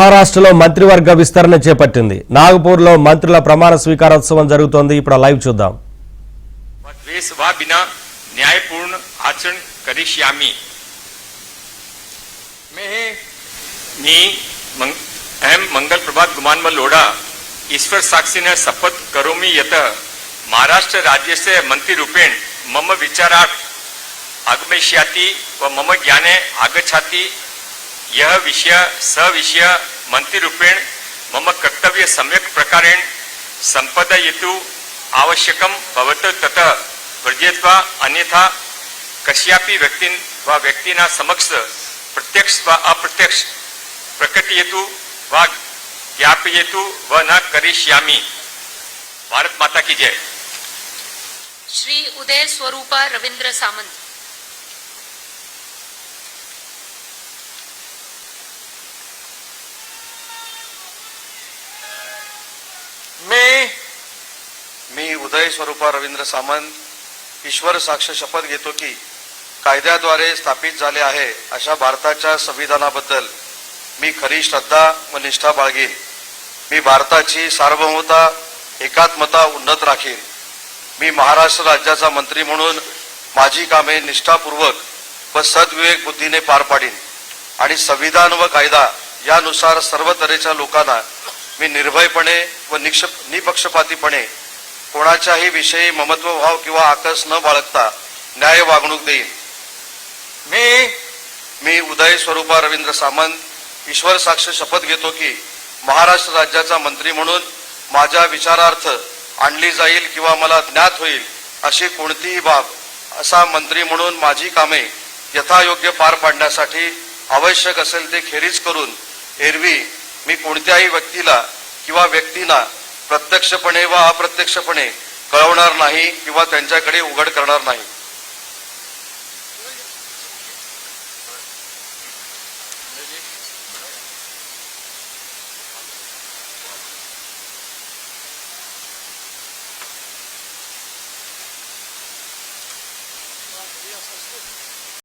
మహారాష్ట్రలో మంత్రివర్గ విస్తరణ చేపట్టింది. నాగపూర్లో మంత్రుల ప్రమాణ స్వీకారోత్సవం జరుగుతోంది. ఇప్పుడు లైవ్ చూద్దాం. द्वेष वा बिना न्यायपूर्ण आचरण करिष्यामि. मी अहम मंगल प्रभात गुमान लोढ़ा ईश्वर साक्षीने शपथ करोमि यत महाराष्ट्र राज्यस्य मंत्रिरूपेण मम विचारार्थ आगमिष्याति व मम ज्ञाने आगच्छाति. यह विषय सविषय मंत्रिरूपेण मम कर्तव्य सम्यक प्रकारेण संपादयितुं आवश्यकं भवत तत वर्जयित्वा अन्यथा कस्यापि व्यक्तिना समक्ष प्रत्यक्ष व अप्रत्यक्ष प्रकटयतु व ज्ञापयतु व न करिष्यामि. भारत माता की जय. श्री उदय स्वरूपा रवींद्र सामंत. मी उदय स्वरूपा रवींद्र सामंत ईश्वर साक्ष शपथ घेतो की कायद्याद्वारे स्थापित झाले आहे अशा भारताच्या संविधानाबद्दल मी खरी श्रद्धा व निष्ठा बाळगेन. मी भारताची सार्वभौमता एकात्मता उन्नत राखीन. मी महाराष्ट्र राज्याचा मंत्री म्हणून माझी कामे निष्ठापूर्वक व सद्विवेक बुद्धीने पार पाडीन आणि संविधान व कायदा यानुसार सर्व तऱ्हेच्या लोकांना मी निर्भयपणे व निपक्षपातीपणे कोणाच्याही विषयी ममत्वभाव किंवा आकस न बाळगता न्याय वागणूक देईन. मी उदय स्वरूपा रवींद्र सामंत ईश्वर साक्ष शपथ घेतो की महाराष्ट्र राज्याचा मंत्री म्हणून माझ्या विचारार्थ आणली जाईल किंवा मला ज्ञात होईल अशी कोणतीही बाब असा मंत्री म्हणून माझी कामे यथायोग्य पार पाडण्यासाठी आवश्यक असेल ते खेरीज करून एरवी मी कोणत्याही व्यक्तीला किंवा व्यक्तींना प्रत्यक्षपणे व अप्रत्यक्षपणे कळवणार नाही किंवा त्यांच्याकडे उघड करणार नाही.